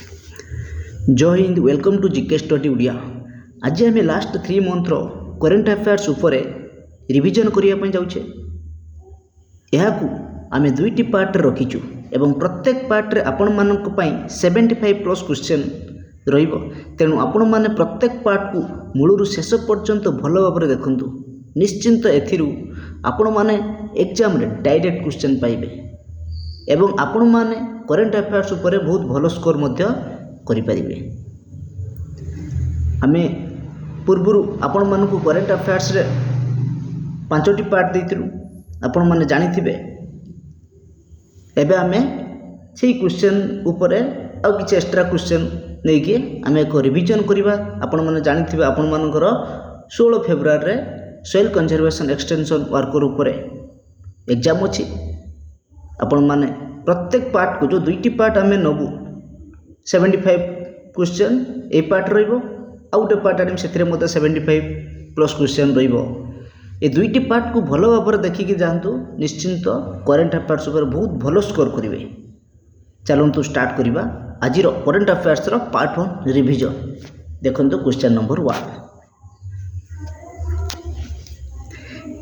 जय हिंद welcome to GK study Odia. आज आम लास्ट 3 मंथर करेन्ट अफेयर्स उपरे रिविजन करने जाऊे। यह आम दुईटी पार्ट रखीचु एवं प्रत्येक पार्ट आपण मानक 75+ क्वेश्चन तेणु आपण मैंने प्रत्येक पार्ट को मूलरू शेष पर्यंत भल भाव देखु। निश्चिंत एथिरू आपण मैंने एग्जाम रे डायरेक्ट क्वेश्चन पाइबे एवं आपण मैंने करेन्ट अफेयर्स उपरे बहुत भल स्कोर करिपारिबे। आमे पूर्वरु आपण मानकु करेन्ट अफेयर्स रे 5टी पार्ट देइतिलु, आपण माने जानिथिबे। एबे आमे सेही क्वेश्चन उपरे आ किछ एक्स्ट्रा क्वेश्चन नेकी आमे एक रिविजन करिबा। आपण माने जानिथिबे आपण मानकर 16 फेब्रुआरी रे सॉइल कंजर्वेशन एक्सटेंशन वर्कर उपरे एग्जाम अछि। आपण माने प्रत्येक पार्ट को जो दुईटी पार्ट आमे नबु 75 क्वेश्चन ए पार्ट रहिबो, आ गोटे पार्ट आनी से 75+ क्वेश्चन रहिबो। ए दुईटी पार्ट को भल भाव देखिकी जातु, निश्चिंत करेन्ट अफेयर्स पर बहुत भल स्कोर करेंगे। चलतु स्टार्ट करवा आज करेन्ट अफेयर्स पार्ट 1 रिविजन। देखो question number 1।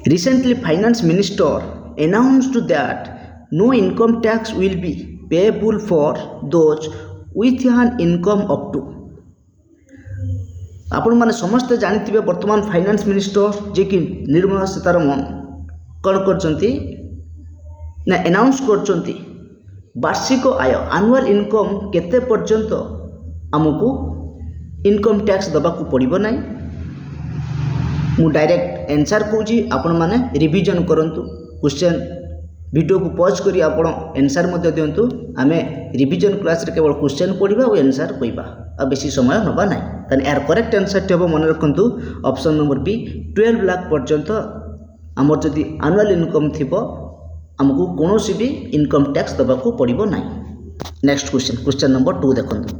Recently finance minister announced that no income tax will be payable for those with an income up to। आपण माने समस्त जानिथिबे वर्तमान फाइनेंस मिनिस्टर जे कि निर्मला सीतारमण कौन करचंती ना अनाउंस करचंती वार्षिक आय एनुअल इनकम केते पर्यंत हमकु इनकम टैक्स दबाकू पड़िबो नै। मु डायरेक्ट आंसर कहूँ, आपण माने रिविजन करंतु। क्वेश्चन वीडियो को पॉज करी आपण आंसर मध्य दियंतु। आमे रिविजन क्लास रे केवल क्वेश्चन पढ़िबा और आंसर कहबा, आ बेसी समय नबा नै। ताने यार करेक्ट आंसर टेबो मन रखंतु ऑप्शन नंबर बी 12 लाख पर्यंत हमर जदि एनुअल इनकम थिबो हमकु कोनोसी भी इनकम टैक्स दबाकू पड़िबो नै। नेक्स्ट क्वेश्चन नंबर 2 देखंतु।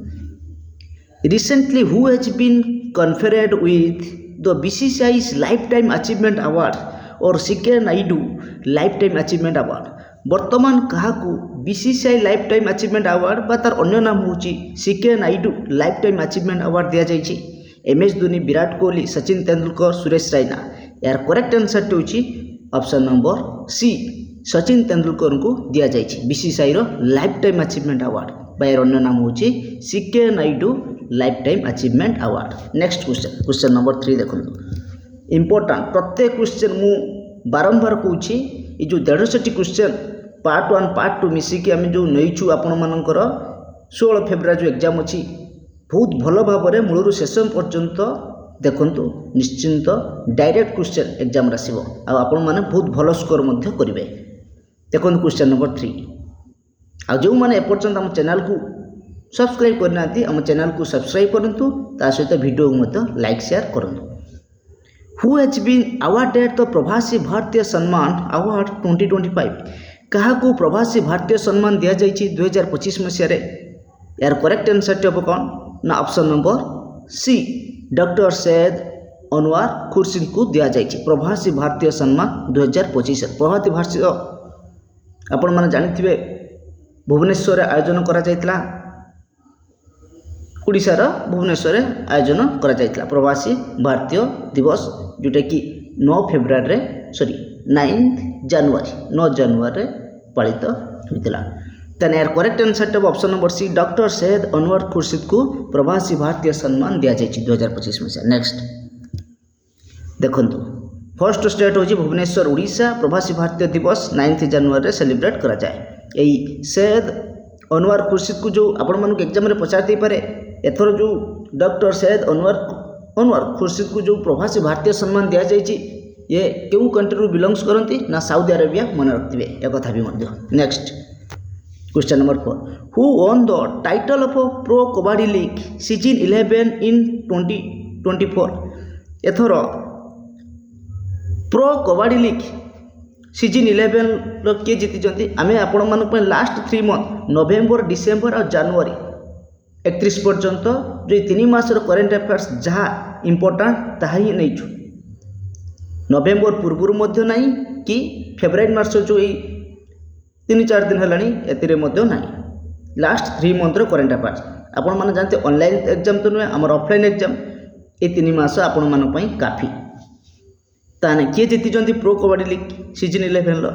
Recently who has been conferred with the BCCI's lifetime achievement award और CK Nayudu lifetime achievement award. वर्तमान काहाकू बीसीसीआई लाइफ-टाइम अचीवमेंट अवार्ड बा तार अन्य नाम होची CK Nayudu lifetime achievement award दिया जायछि। एमएस धोनी, विराट कोहली, सचिन तेंदुलकर, सुरेश रैना। यार करेक्ट आंसर होची option number C, Sachin Tendulkar को दिया जायछि बीसीसीआई रो लाइफ-टाइम अचीवमेंट अवार्ड बा यार अन्य नाम होची CK Nayudu lifetime achievement award. Next question number 3 देखंतु। इंपोर्टेंट प्रत्येक क्वेश्चन मु बारंबार कहूँ, ये जो 150 क्वेश्चन पार्ट 1 पार्ट 2 मिसिकी आम जो नहींचु आपण मानकर 16 फेब्रुआरी जो एग्जाम अच्छी बहुत भल भाव में मूलरू शेष पर्यंत देखंतु। निश्चिंत डायरेक्ट क्वेश्चन एग्जाम आसो आपण मैंने बहुत भल स्कोर करेंगे। देखो क्वेश्चन नंबर 3। आ जो मैंने एपर्यंत आम चैनल को सब्सक्राइब करना आम चैनल को सब्सक्राइब करूँ, ता सहित वीडियो को लाइक शेयर करूँ। Who has been awarded the Pravasi Bharatiya सम्मान अवार्ड 2025। क्या प्रवासी भारतीय सम्मान दि जाइए 2025 मसीह। यार करेक्ट आंसर हम कौन ना option number C, doctor Syed Anwar Khurshid को दि जाइए प्रवासी भारतीय सम्मान 2025। प्रवासी भारतीय आपण मैंने जानिथिबे भुवनेश्वर आयोजन करा जायतला, ओडिशार भुवनेश्वर आयोजन करा जायतला प्रवासी भारतीय दिवस, जोटा कि 9 फेब्रुआरी 9 जनवरी पालित होता। तेना यार करेक्ट आंसर टेब option number C, doctor Syed Anwar Khurshid को प्रवासी भारतीय सम्मान दि जाइए 2025 मसीहा। नेक्स्ट देखंतु। फर्स्ट स्टेट होची भुवनेश्वर ओडिशा। प्रवासी भारतीय दिवस 9 जनवरी सेलिब्रेट करा जाए। यही सैयद अनवर खुर्शीद को जो आपण मानक एग्जाम रे पचार दे पारे, एथर जो डॉक्टर सैयद अनवर खुर्शीद को जो प्रवासी भारतीय सम्मान दि जाइए ये क्यों कंट्री बिलोंग्स करती ना सऊदी अरेबिया, मन रखिए एक कथा भी। Next question number 4। Who won the title of pro Kabaddi league season 11 in 2024। एथर प्रो कबड्डी लीग सीजन 11 किए जीति आम आपण मानक लास्ट 3 मंथ नवेम्बर, डिसेम्बर और जनवरी 31 पर्यंत जो 3 मासर करेन्ट अफेयर्स जहाँ इंपोर्टाट ताहा ही नहीं छु। नवेम्बर पूर्व मध्य नहीं कि फेब्रुआरी मार्च जो 3-4 दिन है ना। लास्ट 3 मंथर करेन्ट अफेयर्स आपण मैंने जानते ऑनलाइन एग्जाम तो नुहे आम ऑफलाइन एग्जाम ये 3 मास आपण मानी काफी ताने किए जीति प्रो कबड्डी लीग सीजन 11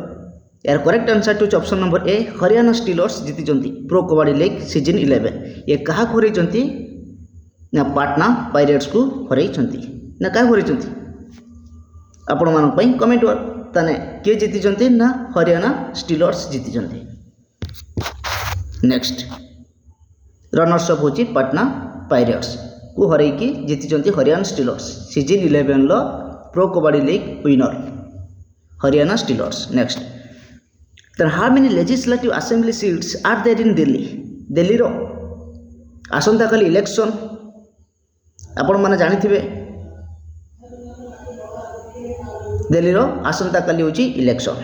यार correct answer to option number A Haryana Steelers जीति प्रो कबड्डी लीग सीजन 11 ये क्या हरई ना पाटना पायरेट्स को हरई ना क्या हरई आपण मानी कमेंट ताने किए जीति ना हरियाणा स्टीलर्स जीति। नेक्स्ट रनर्स अप होची पाटना पायरेट्स को हरई जीति Haryana stealers season 11 pro Kabaddi league winner Haryana stealers. Next then how many legislative assembly seats are there in Delhi? Delhi रो आसंता काली इलेक्शन आपण माने जानि थिबे दिल्ली रो आसंता काली होची इलेक्शन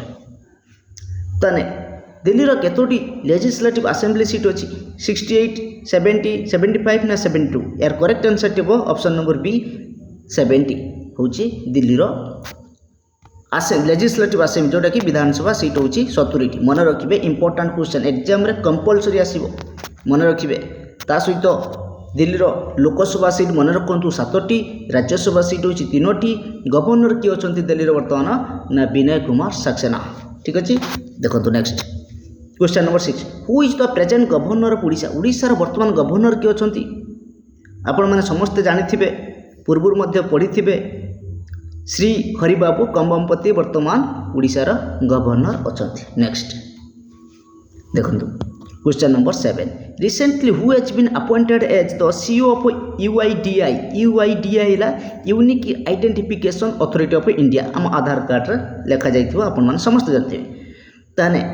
तने दिल्ली रो केतोटी लेजिस्लेटिव असेंबली सीट अछि 68 70 75 ना 72 यार करेक्ट आंसर टिबो ऑप्शन नंबर बी 70 होची दिल्ली रो लेजिस्लेटिव असेंबली जोटा कि विधानसभा सीट होची 70 मन रखिबे इंपोर्टेंट क्वेश्चन एग्जाम रे कंपलसरी आसीबो मन रखिबे ता सहित दिल्ली रो लोकसभा सीट मन रखंतु 7टी राज्यसभा सीट होची 3टी गवर्नर की अछंती दिल्ली रो वर्तमान ना विनय कुमार सक्सेना ठीक अछि देखंतु। Next question number 6 who is the present governor of Odisha Odisha रो वर्तमान गवर्नर की अछंती आपण माने समस्त जानिथिबे पूर्वरु मध्य पढिथिबे श्री हरिबाबू कंबमपति वर्तमान ओडिशार गवर्नर अछंती। नेक्स्ट देखंतु question number 7 recently who has been appointed as the CEO of UIDAI UIDAI ला unique identification authority of India हम आधार कार्ड रे लेखा जाइथिबो आपण माने समस्त जानथिबे ताने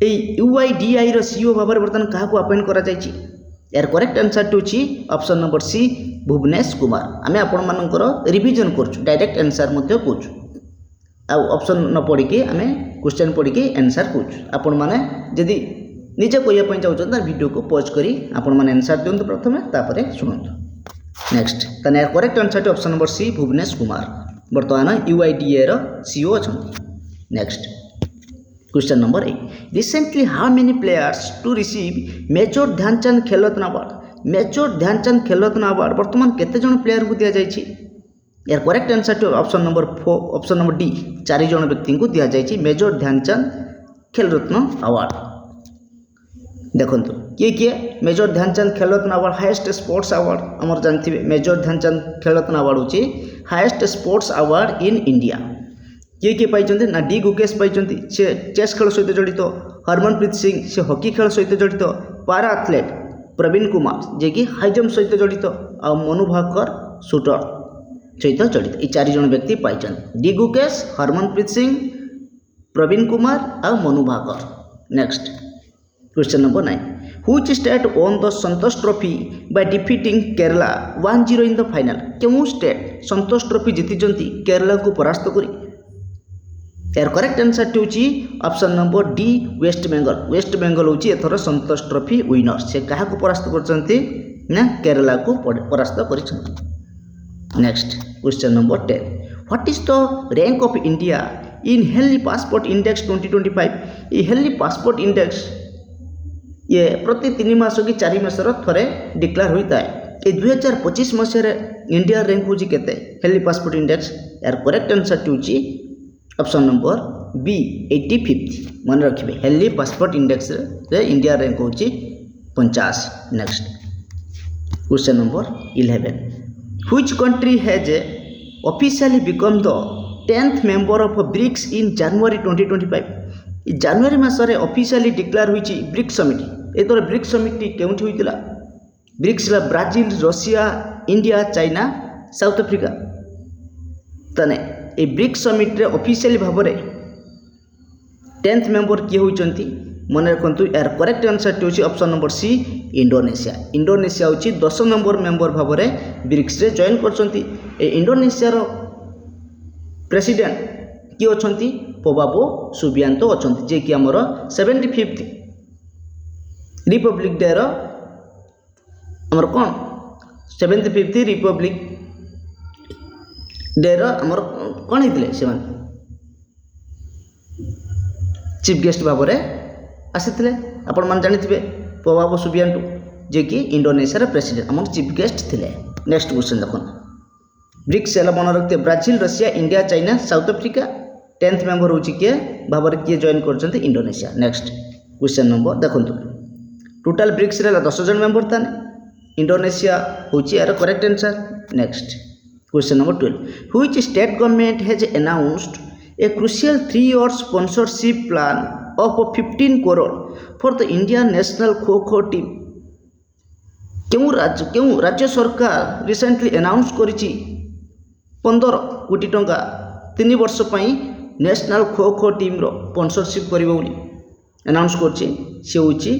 ए यूआईडीआई रो सीईओ भाबर वर्तमान काहा को अपॉइंट करा जायछि यार करेक्ट आंसर टू छी option number C Bhuvnesh Kumar आमे आपण मानकर रिवीजन करछु डायरेक्ट आंसर मध्य कोछु आ ऑप्शन न पढ़ी के आमे क्वेश्चन पढ़ी के आंसर कोछु आपण माने जदी निजे कोया पय जाउ त वीडियो को पॉज करी आपण माने आंसर दियंतु प्रथमे तापरे सुनंतु। नेक्स्ट तने यार correct answer to option number C Bhuvnesh Kumar वर्तमान यूआईडीए रो सीईओ अछंती। Next question number 8 recently how many players to receive major Dhyan Chand Khel Ratna award major Dhyan Chand Khel Ratna award वर्तमान केते जण प्लेयर को दिया जायछि यार correct answer to option number 4 option number D 4 जण व्यक्ति को दिया जायछि मेजर ध्यानचंद खेलरत्न अवार्ड। देखंतु किए major Dhyan Chand Khel Ratna award highest sports award हमर जानथिबे मेजर ध्यानचंद खेलरत्न अवार्ड होछि highest sports award in India किए पाइछन्ते ना डी गुकेश पाइछन्ते से चेस खेल सहित जड़ित हरमनप्रीत सिंह से हॉकी खेल सहित जड़ित पारा एथलेट प्रवीण कुमार जे कि हाई जंप सहित जड़ित आ मनु भाकर शूटर सहित जड़ित ये 4 जण व्यक्ति पाइछन्ते डी गुकेश हरमनप्रीत सिंह प्रवीण कुमार आ Manu Bhaker. Next question number 9 which state won the Santosh trophy by defeating Kerala 1-0 in the final केउ स्टेट संतोष ट्रॉफी जीतिजंती केरला को परास्त करी यार करेक्ट आंसर टू छी option number D West Bengal होची एथर संतोष ट्रॉफी विनर से कहा को परास्त करचंती ना केरला को परास्त करिसंती। Next question number 10 what is the rank of India in healthy passport index 2025 ये हेल्दी पासपोर्ट इंडेक्स ये प्रति 3 मास की 4 मास थरे डिक्लेयर होता है ये 2025 मसीह इंडिया रैंक होची केते हेल्दी पासपोर्ट इंडेक्स यार करेक्ट आंसर टू छी ऑप्शन नंबर बी 85 मन रखिबे हेल्दी पासपोर्ट इंडेक्स रे इंडिया रैंक होची 50। Next question number 11 which country has officially become the 10th member of BRICS in January 2025 जनवरी मासरे ऑफिशियली डिक्लेयर होईची BRICS summit एतोर ब्रिक्स समिट केउठी होइतिला ब्रिक्स ला Brazil Russia India China South Africa तने ए ब्रिक्स समिट रे ऑफिशियली भाव में 10th मेंबर किए होइचंती मन रखंतु यार करेक्ट आंसर टू होची ऑप्शन नंबर सी इंडोनेशिया होची 10 नंबर मेंबर भाव में ब्रिक्स रे जॉइन करचंती ए इंडोनेशिया रो प्रेसिडेंट कि अछंती पोबाबो सुबियांतो अछंती जे कि हमर 75th रिपब्लिक डे रो हमर कोन 75th रिपब्लिक डे रो हमर कोन हितले से माने चीफ गेस्ट भाव में आसीथिले आपण मान जानिथिबे ପ୍ରଭାବ ସୁବିଆଣ୍ଟୁ ଯେ କି ଇଣ୍ଡୋନେସିଆର ପ୍ରେସିଡେଣ୍ଟ ଆମର ଚିଫ୍ ଗେଷ୍ଟ ଥିଲେ। ନେକ୍ସଟ କ୍ୱେଶ୍ଚନ୍ ଦେଖନ୍ତୁ ବ୍ରିକ୍ସ ହେଲା ମନେ ରଖିଥିବେ Brazil Russia India China South Africa 10th member ହେଉଛି କିଏ ଭାବରେ କିଏ ଜଏନ୍ କରିଛନ୍ତି ଇଣ୍ଡୋନେସିଆ। ନେକ୍ସଟ କ୍ୱେଶ୍ଚନ୍ ନମ୍ବର ଦେଖନ୍ତୁ ଟୋଟାଲ ବ୍ରିକ୍ସରେ ହେଲା 10 ଜଣ ମେମ୍ବର ତାନେ ଇଣ୍ଡୋନେସିଆ ହେଉଛି ଏହାର correct answer. Next question number 12 which state government has announced a crucial 3-year sponsorship plan of 15 crore for the Indian national Kho team। କେଉଁ ରାଜ୍ୟ ସରକାର ରିସେଣ୍ଟଲି ଆନାଉନ୍ସ କରିଛି 15 କୋଟି ଟଙ୍କା 3 ବର୍ଷ ପାଇଁ ନ୍ୟାସନାଲ୍ ଖୋ ଟିମ୍ର ସ୍ପନ୍ସରସିପ୍ କରିବ ବୋଲି ଆନାଉନ୍ସ କରିଛି। ସେ ହେଉଛି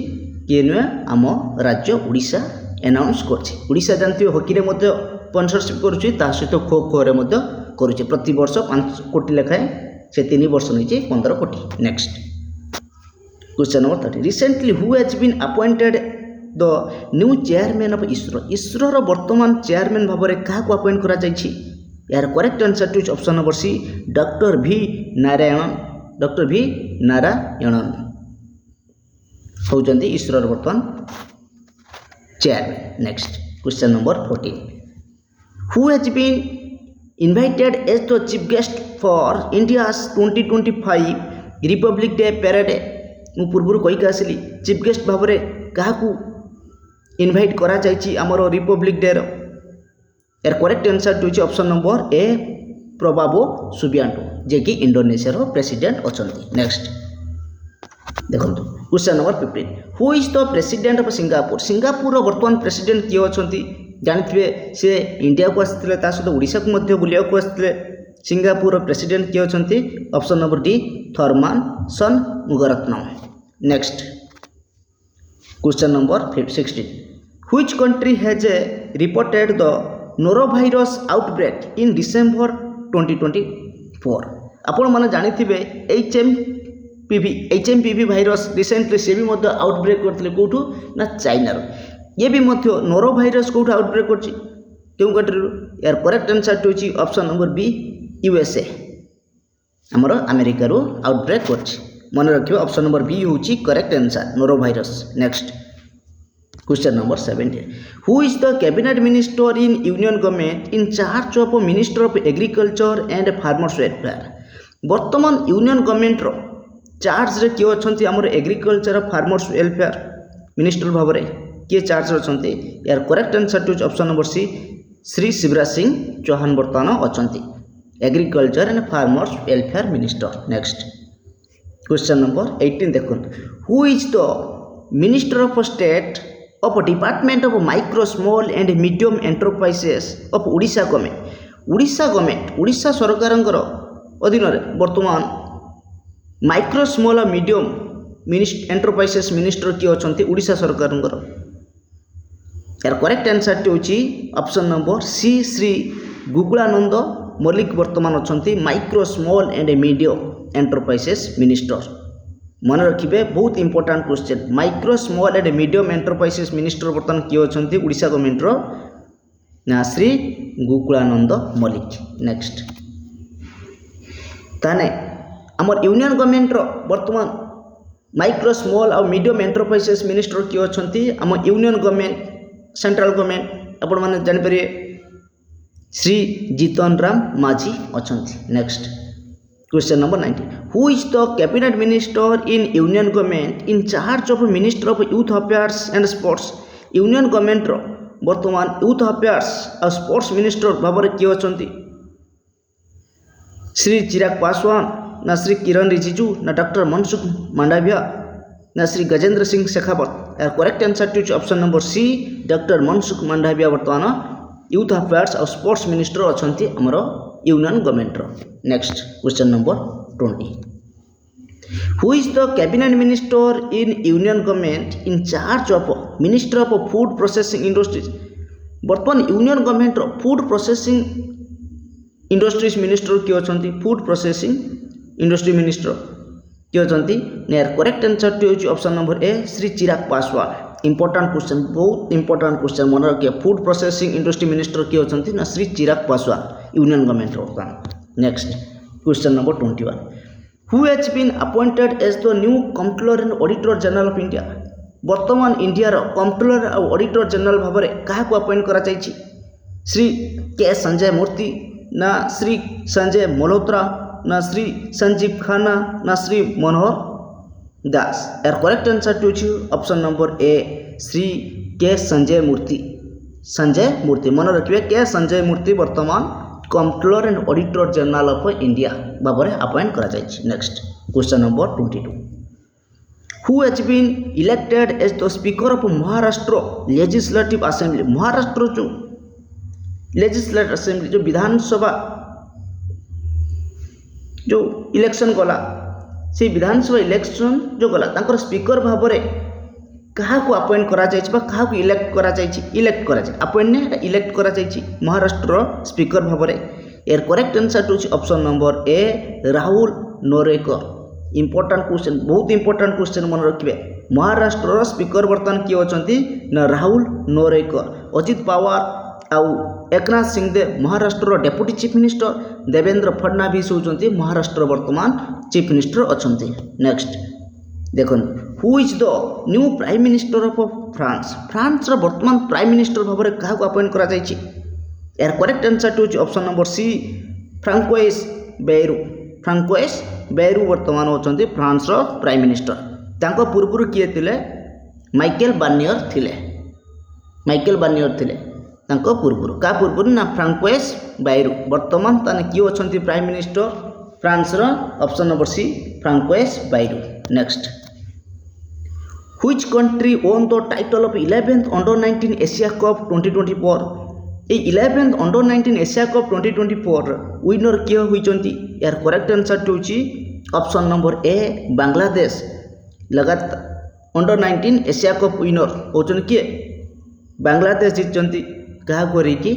କିଏ ନୁହେଁ ଆମ ରାଜ୍ୟ ଓଡ଼ିଶା ଆନାଉନ୍ସ କରିଛି। ଓଡ଼ିଶା ଜାଣିଥିବେ ହକିରେ ମଧ୍ୟ ସ୍ପନ୍ସରସିପ୍ କରୁଛି ତା ସହିତ ଖୋରେ ମଧ୍ୟ କରୁଛି ପ୍ରତିବର୍ଷ 5 କୋଟି ଲେଖାଏଁ ସେ 3 ବର୍ଷ ନେଇଛି 15 କୋଟି। Next question number 30 recently who has been appointed the new chairman of ISRO. ଇସ୍ରୋର ବର୍ତ୍ତମାନ ଚେୟାରମ୍ୟାନ୍ ଭାବରେ କାହାକୁ ଆପଏଣ୍ଟ କରାଯାଇଛି यार correct answer to option number C doctor V Narayanan होउचंदी इसरोर वर्तमान chairman. Next question number 14 who has been invited as the chief guest for India's 2025 Republic Day parade. मु पूर्व कहीकि आसली चीफ गेस्ट भाव में क्या इनवाइट करा जायछि हमर रिपब्लिक डे रो यार correct answer to option number A Prabowo Subianto जे कि इंडोनेशिया रो प्रेसिडेंट अछंती। नेक्स्ट देखंतु question number 15 who is the president of Singapore. Singapore वर्तमान प्रेसिडेंट किए अछंती जानिथिबे से इंडिया को आस्थिले ता सहित ओडिशा को मध्य बुलिया को आस्थिले। सिंगापुर प्रेसिडेंट किए अछंती option number D Tharman Shanmugaratnam. Next question number 16 which country has reported the norovirus outbreak in December 2024। आपण माने जानिथिबे HMPV भाइरस रिसेंटली से भी मध्य आउटब्रेक करथिले कोठू ना चाइना रो। ये भी मध्य नोरो भाइरस कोठू आउटब्रेक करछि केउ कंट्री रो यार करेक्ट आंसर होछि ऑप्शन नंबर बी USA हमर अमेरिका रो आउटब्रेक करछि। मन रखियो ऑप्शन नंबर बी होछि correct answer norovirus. Next question number 17 who is the cabinet minister in union government in charge of minister of agriculture and farmers welfare. वर्तमान union government रो charge रे किए अछंती हमर agriculture farmers welfare minister भाव में किए charge अछंती यार correct answer to option number C Shri Shivraj Singh Chouhan वर्तमान अछंती agriculture and farmers welfare minister. Next question number 18 देखो who is the minister of state of department of micro small and medium enterprises of Odisha government. Odisha government Odisha सरकार अधीन वर्तमान micro small और medium enterprises minister किए अछंती ओडिशा सरकार यार करेक्ट आंसर होछि option number C Shri Gokulananda Mallik वर्तमान अछंती micro small and medium enterprises minister. मन रखिए बहुत important question micro small and medium enterprises minister वर्तमान किए अछंती ओडिशा गवर्नमेंट रो ना श्री गुगुलानंद मल्लिक। नेक्स्ट ताने आमर यूनियन गवर्नमेंट रो वर्तमान माइक्रो स्मॉल और मीडियम एंटरप्राइजेस मिनिस्टर किए अछंती आम यूनियन गवर्नमेंट सेंट्रल गवर्नमेंट आपण माने जानि परिए श्री जीतन राम माझी अछंती। Next question number 19 who is the cabinet minister in union government in charge of minister of youth affairs and sports. Union government रो वर्तमान youth affairs और sports minister भाव में किए अछंती श्री चिराग पासवान ना श्री किरण रिजिजू ना डॉक्टर मनसुख मांडविया ना श्री गजेंद्र सिंह शेखावत। यार correct answer to option number C doctor Mansukh Mandaviya वर्तमान यूथ अफेयर्स और स्पोर्ट्स मिनिस्टर अछंती हमरो यूनियन गवर्नमेंट रो। Next question number 20 who is the cabinet minister in union government in charge of minister of food processing industries. वर्तमान union government रो food processing industries minister किए अछंती food processing industry minister किए अछंती यार correct answer to option number A Shri Chirag Paswan. Important question बहुत important question मन रखिए फूड प्रोसेसिंग इंडस्ट्री मिनिस्टर किए अछंती ना श्री चिराग पासवान यूनियन गवर्नमेंट रो। Next question number 21 who has been appointed as the new controller and auditor general of India. ବର୍ତ୍ତମାନ ଇଣ୍ଡିଆର comptroller ଆଉ ଅଡ଼ିଟର ଜେନେରାଲ ଭାବରେ କାହାକୁ ଆପଏଣ୍ଟ କରାଯାଇଛି? ଶ୍ରୀ କେ ସଞ୍ଜୟ ମୂର୍ତ୍ତି ନା ଶ୍ରୀ ସଞ୍ଜୟ ମଲ୍ହୋତ୍ରା ନା ଶ୍ରୀ ସଞ୍ଜୀବ ଖାନ୍ନା ନା ଶ୍ରୀ ମନୋହର ଦାସ? ଏହାର କରେକ୍ଟ ଆନ୍ସରଟି ହେଉଛି ଅପସନ୍ ନମ୍ବର ଏ ଶ୍ରୀ କେ ସଞ୍ଜୟ ମୂର୍ତ୍ତି। ସଞ୍ଜୟ ମୂର୍ତ୍ତି ମନେ ରଖିବେ, କେ ସଞ୍ଜୟ ମୂର୍ତ୍ତି ବର୍ତ୍ତମାନ comptroller and auditor general of India ଭାବରେ ଆପଏଣ୍ଟ କରାଯାଇଛି। Next question number 22, who has been elected as the speaker of Maharashtra legislative assembly? Maharashtra जो लेजिस्लेटिव असेंबली जो विधानसभा जो इलेक्शन गला से विधानसभा इलेक्शन जो गला तांकर स्पीकर भाବରେ କାହାକୁ ଆପଏଣ୍ଟ କରାଯାଇଛି ବା କାହାକୁ ଇଲେକ୍ଟ କରାଯାଇଛି? ଇଲେକ୍ଟ କରାଯାଇଛି, ଆପଏଣ୍ଟ ନାହିଁ, ଏଇଟା ଇଲେକ୍ଟ କରାଯାଇଛି ମହାରାଷ୍ଟ୍ରର ସ୍ପିକର ଭାବରେ। ଏର କରେକ୍ଟ ଆନ୍ସରଟି ହେଉଛି option number A Rahul Narvekar. Important question, ବହୁତ ଇମ୍ପୋର୍ଟାଣ୍ଟ କ୍ୱେଶ୍ଚନ୍ ମନେ ରଖିବେ। ମହାରାଷ୍ଟ୍ରର ସ୍ପିକର ବର୍ତ୍ତମାନ କିଏ ଅଛନ୍ତି ନା ରାହୁଲ ନୋରେକର। ଅଜିତ ପାୱାର ଆଉ Eknath Singhdeo Maharashtra deputy chief minister, Devendra Fadnavis होती महाराष्ट्र वर्तमान चीफ मिनिस्टर अच्छा। नेक्स्ट देखो, who is the new prime minister of France? France वर्तमान प्राइम मिनिस्टर भाव में क्या अपॉइंट कर यार correct answer to option number C Francois Bayrou. Francois Bayrou वर्तमान होती फ्रांस प्राइम मिनिस्टर। तांको पूर्व किए थिले? माइकेल बार्नियर थिले। माइकेल बार्नियर थिले तांको पूर्व का पूर्व ना फ्रांकोइस बायरू वर्तमान ताने किए अच्छा prime minister France option number C François Bayrou. Next, which country won the title of 11th under 19 Asia cup 2024? ये 11th under 19 Asia cup 2024 winner किए होइचंती? यार करेक्ट आंसर होची ऑप्शन नंबर ए बांग्लादेश। लगातार अंडर 19 एशिया कप विनर होचन किए? बांग्लादेश जीतचंती। क्या हरैकी?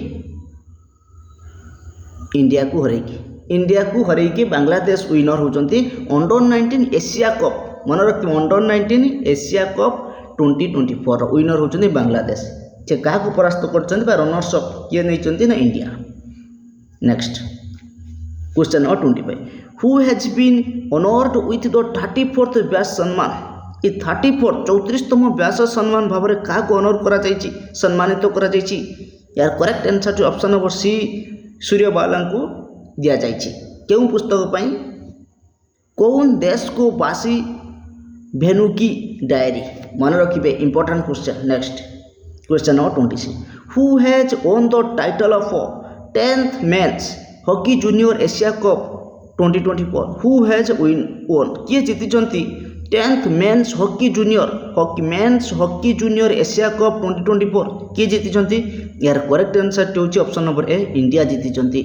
India को हरैकी। India को हरैकी बांग्लादेश विनर होचंती अंडर 19 एशिया कप। मन रखिए, अंडर 19 एशिया कप 2024 विनर होचंती बांग्लादेश। से क्या परास्त कर रनर्स अप किए नहीं ना India. Next question number 25, who has been honoured with the 34th Vyas Samman? ये 34 34तम व्यास सम्मान भाव में क्या ऑनर कर सम्मानित तो यार करेक्ट आंसर जो ऑप्शन नंबर सी सूर्यबाला को दिया जाइए। क्यों पुस्तक पाई? कौन देश को बासी भेनु की डायरी? मन रखिए, important question. Next question number 26, who has won the title of 10th men's hockey junior Asia cup 2024? Who has own किए जीति 10th men's hockey junior Asia cup 2024 किए जीति? यार करेक्ट आंसर होची ऑप्शन नंबर ए India जीति।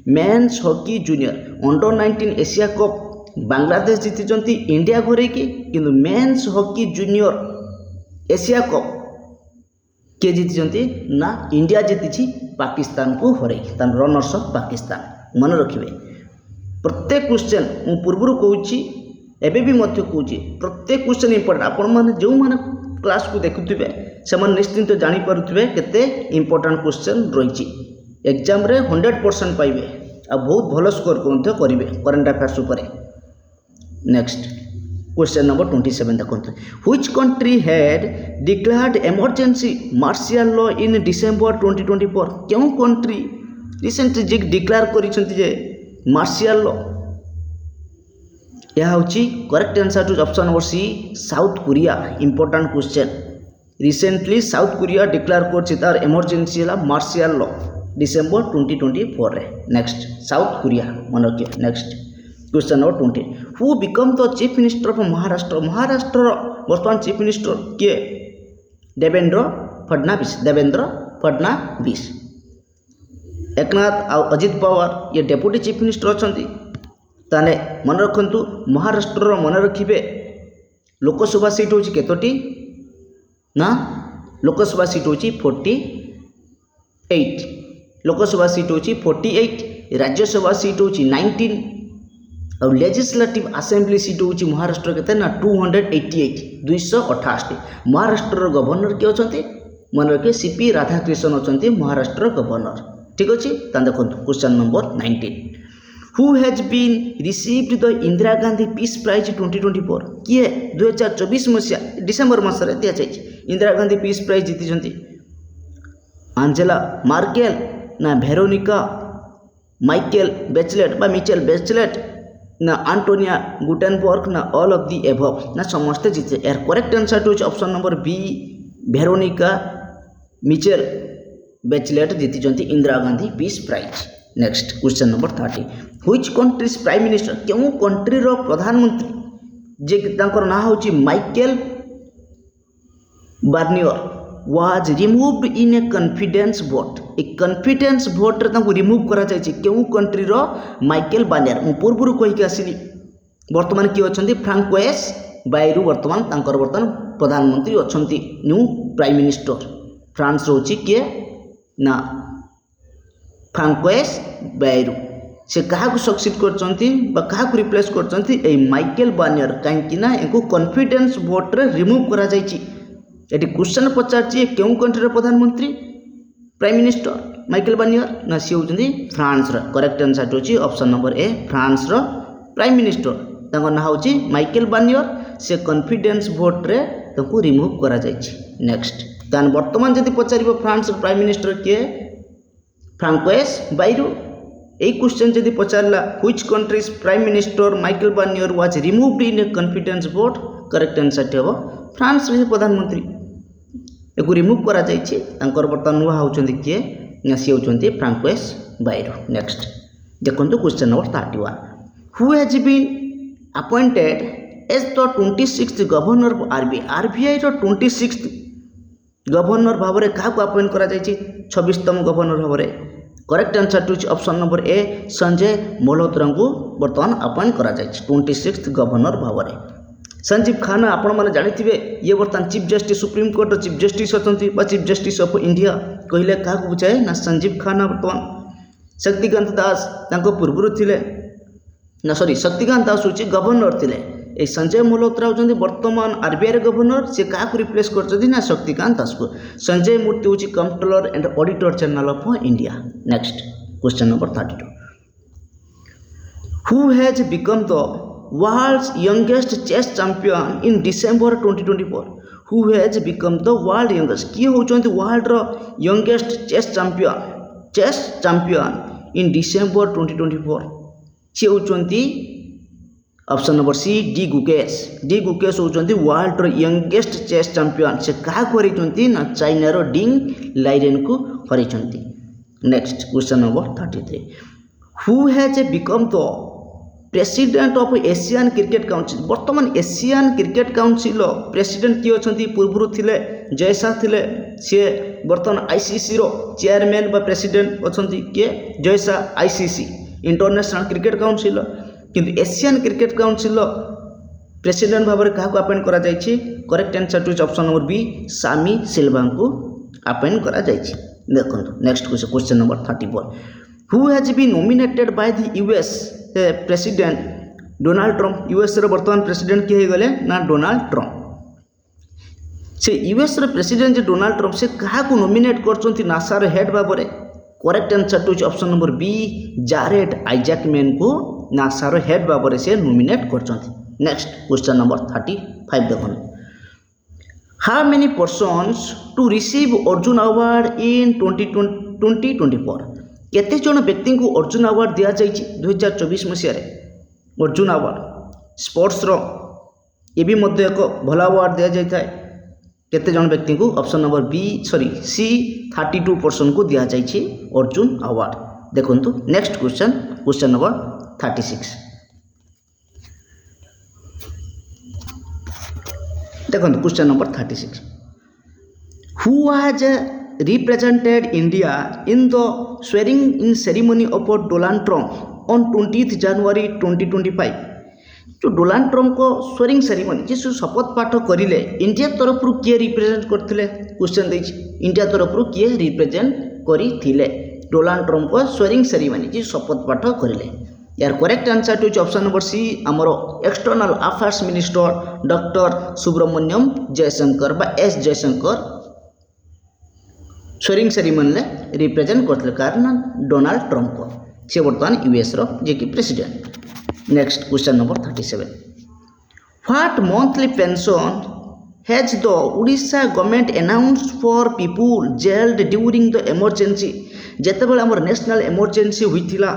Men's hockey junior under 19 Asia cup Bangladesh जीति India घरैकी, किंतु men's hockey junior Asia cup किए जीति ना इंडिया जीति पाकिस्तान को हरैकी। तार रनर्स ऑफ पाकिस्तान। मन रखिए, प्रत्येक क्वेश्चन मु पूर्व कहूँ एबे भी मध्य कहूँ प्रत्येक क्वेश्चन इंपोर्टेंट। आपण मैंने जो मैंने क्लास को देखुवे से निश्चिंत जानीपे केते इंपोर्टेंट क्वेश्चन रही। एग्जाम रे 100% पाइबे आ बहुत भल स्कोर करेंगे करेन्ट अफेयर्स उपर। नेक्स्ट क्वेश्चन नंबर 27 देखो, which country had declared emergency martial law in December 2024? क्यों कंट्री रिसेंटली डिक्लेयर कर मार्शियल लॉ? यह हूँ correct answer to option number C South Korea. Important question. Recently South Korea declare कर emergency martial law December 2024 रे। Next South Korea मन रखिए। Next question number 20, who become the chief minister of Maharashtra? Maharashtra वर्तमान chief minister किए? देवेंद्र फडणवीस। देवेंद्र फडणवीस। एकनाथ और अजित पवार ये deputy chief minister अच्छा। ताने मन रखु महाराष्ट्र मन रखिए लोकसभा सीट हूँ केतोटी ना? लोकसभा सीट हूँ 48। लोकसभा सीट हूँ 48, राज्यसभा सीट हूँ 19 और लेजिस्लेटिव असेंबली सीट हूँ महाराष्ट्र के ना 288 268। महाराष्ट्र गवर्नर किए अच्छा? मन रखिए सीपी राधाकृष्णन अच्छा महाराष्ट्र गवर्नर। ठीक अच्छे। देखो question number 19, who has been received the Indira Gandhi peace prize 2024 किए 2024 मसीहा डिसेम्बर मासरे दिया जाइए इंदिरा गांधी पीस प्राइज जीति आंजेला मार्केल ना वेरोनिका माइकेल बेचलेट बा मिचेल बेचलेट ना आंटोनिया गुटेनबर्ग ना ऑल ऑफ दी एबव ना समस्ते जीते यार correct answer to option number B Veronica Michelle Bachelet जीति Indira Gandhi peace prize. Next question number 30 which countries prime minister क्यों कंट्री रो प्रधानमंत्री जे तांकर ना होची Michel Barnier was removed in a confidence vote A confidence vote रे तांको रिमूव करा जायछि क्यों कंट्री रो माइकेल बार्नियर मु पूर्वरु कहि के आसिली वर्तमान कि अछंती फ्रांकोइस बायरू वर्तमान तांकर वर्तमान प्रधानमंत्री अछंती न्यू प्राइम मिनिस्टर फ्रांस रोची के ना फ्रांकोइस बायरू से क्या सक्सीड कर रिप्लेस कर माइकेल बार्नियर कहीं इनको कॉन्फिडेंस वोट रे रिमूव करा जायछि। एटी क्वेश्चन पचार क्यों कंट्री प्रधानमंत्री प्राइम मिनिस्टर माइकेल बार्नियर ना सी होउछन्ती फ्रांस रो करेक्ट आंसर होची ऑप्शन नंबर ए फ्रांस रो प्राइम मिनिस्टर तांको ना होची माइकेल बार्नियर से कॉन्फिडेंस वोट रे तांको रिमूव करा जायछि। नेक्स्ट तान वर्तमान जदि पचारिबो फ्रांस रो प्राइम मिनिस्टर के फ्रांकोइस बायरू ए क्वेश्चन जदि पचारला which countries prime minister Michel Barnier was removed in a confidence vote correct answer हेबो फ्रांस रे प्रधानमंत्री एको रिमूव करा जायछि तांकर वर्तमान नुआ होउछन्ती के नासी होउछन्ती फ्रांकोइस बायरू। नेक्स्ट देखंतु question number 31 who has been appointed as the 26th governor of RBI रो 26th गवर्नर भाव में क्या अपॉइंट करा जायछि 26तम गवर्नर भाव में correct answer to option number A Sanjay Malhotra को बर्तमान अपॉइंट करा जायछि 26th गवर्नर भाव में। संजीव खान्ना आपण माने जानिथिबे ये बर्तमान chief justice supreme court chief justice अछंती बा चीफ जस्टिस ऑफ इंडिया कहले क्या बुझाए ना संजीव खान्ना बर्तमान शक्तिकांत दास तांको पूर्वरु थिले ना सॉरी शक्तिकांत दास होची गवर्नर थिले ए संजय मल्होत्रा होचंती वर्तमान आरबीआई गवर्नर से क्या रिप्लेस करछथि ना शक्तिकांत दास को। संजय मूर्ति होची controller and auditor general of India. Next question number 32 who has become the world's youngest chess champion in December 2024 who has become the world youngest किए होचंती वर्ल्ड रो youngest chess champion in December 2024 से होचंती option number C D Gukesh होचंती world रो youngest chess champion से क्या हरैचंती ना चाइना रो डिंग लाइरेन को हरैचंती। Next question number 33 who has become the president of Asian cricket council वर्तमान एशियन क्रिकेट काउंसिल प्रेसिडेंट किए अछंती पूर्वरु थिले जयशाह थिले से वर्तमान आईसीसी रो चेयरमैन बा प्रेसिडेंट अछंती के Jay Shah ICC international cricket council किंतु एशियन क्रिकेट काउंसिल प्रेसिडेंट भाव में क्या अपॉइंट करा जायछि correct answer to option number B सामी सिल्वा को अपॉइंट करा जायछि। देखंतु next question number 34 who has been nominated by the US president Donald Trump US रो वर्तमान प्रेसिडेंट किए गले ना डोनाल्ड ट्रम्प से यूएस रो प्रेसिडेंट जे डोनाल्ड ट्रम्प से क्या नॉमिनेट करछंती नासा रो हेड भाव में correct answer to option number B Jared Isaacman को नासा रो हेड भाव में से नॉमिनेट करछंती। नेक्स्ट क्वेश्चन नंबर 35 देखो how many persons to receive Arjun award in 2024 केते जन व्यक्ति को अर्जुन अवार्ड दिया जायछि 2024 मसीह रे अर्जुन अवार्ड स्पोर्ट्स रो ये भी मध्य एक भला अवार्ड दिया जाय थाए केते जन व्यक्ति को option number B sorry C 32 person को दिया जायछि अर्जुन अवार्ड। देखंतु नेक्स्ट क्वेश्चन नंबर 36 देखंतु question number 36 who has represented India in the swearing in ceremony of Donald Trump on 20th January 2025 जो डोनाल्ड ट्रम्प को स्वेरिंग सेरेमनी जी शपथ पाठ करें इंडिया तरफ किए रिप्रेजेंट करते क्वेश्चन देछि इंडिया तरफ किए रिप्रेजेंट करते डोनाल्ड ट्रम्प को स्वेरिंग सेरेमनी जी शपथ पाठ करें यार correct answer to option number C आमर external affairs minister doctor Subrahmanyam Jaishankar बा S Jaishankar swearing ceremony represent करते कारण डोनाल्ड ट्रम्प को। से बर्तमान यूएस रो जे कि president. Next question number 37, what monthly pension has the Odisha government announced for people jailed during the emergency. जेतेबेले हमर नेशनल इमरजेंसी होइथिला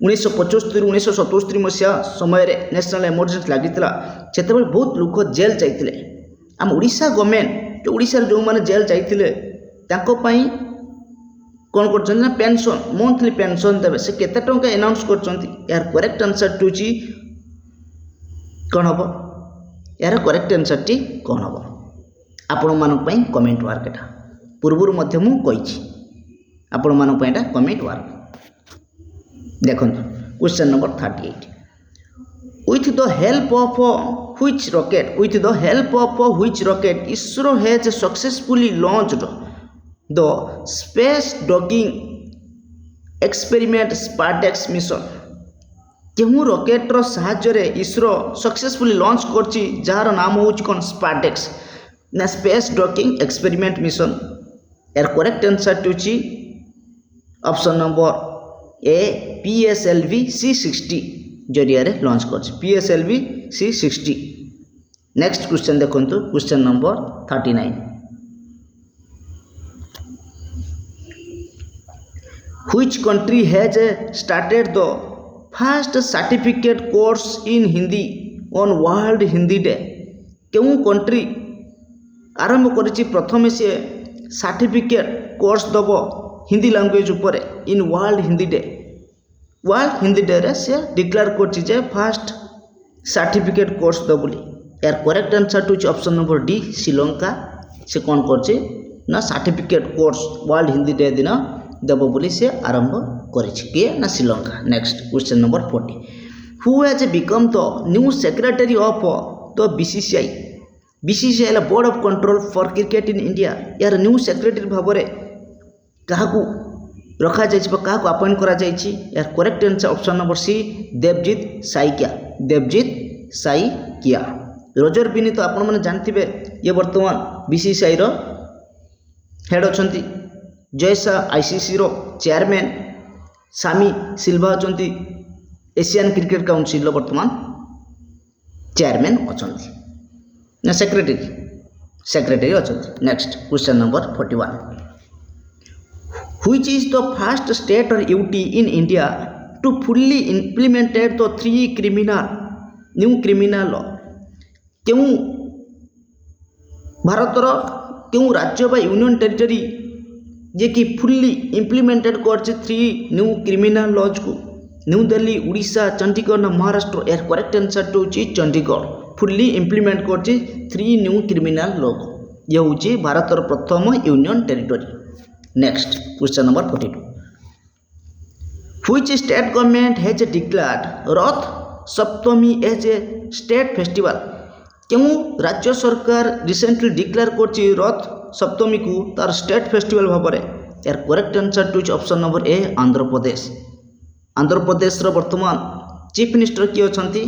1975 1977 मसीहा समय नेशनल इमरजेंसी लगिଥିଲା ସେତେବେଳେ ବହୁତ ଲୋକ ଜେଲ୍ ଯାଇଥିଲେ। ଆମ ଓଡ଼ିଶା ଗଭର୍ଣ୍ଣମେଣ୍ଟ ଓଡ଼ିଶାରେ ଯେଉଁମାନେ ଜେଲ୍ ଯାଇଥିଲେ ତାଙ୍କ ପାଇଁ କ'ଣ କରୁଛନ୍ତି ନା ପେନସନ୍ ମନ୍ଥଲି ପେନସନ୍ ଦେବେ। ସେ କେତେ ଟଙ୍କା ଆନାଉନ୍ସ କରୁଛନ୍ତି? ଏହାର କରେକ୍ଟ ଆନ୍ସରଟି ହେଉଛି କ'ଣ ହେବ? ଏହାର କରେକ୍ଟ ଆନ୍ସରଟି କ'ଣ ହେବ? ଆପଣମାନଙ୍କ ପାଇଁ କମେଣ୍ଟ ୱାର୍କ ଏଟା ପୂର୍ବରୁ ମଧ୍ୟ ମୁଁ କହିଛି ଆପଣମାନଙ୍କ ପାଇଁ ଏଟା କମେଣ୍ଟ ୱାର୍କ। ଦେଖନ୍ତୁ question number 38, with the help of which rocket ISRO has successfully launched the space docking experiment SpaceX mission। କେଉଁ ରକେଟ୍ର ସାହାଯ୍ୟରେ ଇସ୍ରୋ ସକ୍ସେସଫୁଲି ଲଞ୍ଚ କରିଛି ଯାହାର ନାମ ହେଉଛି କ'ଣ? ସ୍ପାର୍ଟେକ୍ସ ନା ସ୍ପେସ୍ ଡକିଂ ଏକ୍ସପେରିମେଣ୍ଟ ମିଶନ। ଏହାର କରେକ୍ଟ ଆନ୍ସରଟି ହେଉଛି ଅପସନ୍ ନମ୍ବର ए PSLV C60 जरिया लॉन्च कर PSLV C60। नेक्स्ट क्वेश्चन देखो question number 39, which country has started the first certificate course in Hindi on world Hindi day. क्यों कंट्री आरंभ करिछि प्रथमे से सर्टिफिकेट कोर्स दब हिंदी लैंग्वेज उपर in world Hindi day. World Hindi day रे से डिक्लेयर करछि जे फर्स्ट सर्टिफिकेट कोर्स दब बोली। यार correct answer to option number D Sri Lanka से कौन करछि ना certificate course world Hindi day दिन दब बोली से आरंभ करिछि के ना Sri Lanka. Next question number 40, who has become the new secretary of the BCCI। BCCI ला board of control for cricket in India. यार न्यू सेक्रेटरी भाव में क्या रखा क्या अपॉइंट करा जाइछि? यार correct answer option number C Devajit Saikia. Devjit Saikia. Roger बिनी तो आपण मैंने जानते ये बर्तमान BCCI रो हेड अछंती। जयसा ICC रो चेयरमैन सामी सिल्वा अछंती एशियन क्रिकेट काउंसिल रो बर्तमान चेयरमैन अछंती ना secretary अछंती। Next question number 41, which is the first state or UT in India to fully implemented the 3 new criminal law। क्यों भारतर क्यों राज्य बा यूनियन टेरिटरी जे कि फुल्ली इम्प्लीमेंटेड कर 3 new criminal laws को? New Delhi, Orissa, Chandigarh ना महाराष्ट्र? यार करेक्ट आंसर तो होची चंडीगढ़ फुल्ली इम्प्लीमेंट कर 3 न्यू क्रिमिनल लॉ। ये होची भारतर प्रथम union territory. Next question number 42, which state government has declared Rath Saptami as a state festival. क्यों राज्य सरकार रिसेंटली डिक्लेयर करछि रथ सप्तमी को तार स्टेट फेस्टिवल भाव में? यार correct answer to option number A Andhra Pradesh. Andhra Pradesh रो वर्तमान चीफ मिनिस्टर किए अछंती?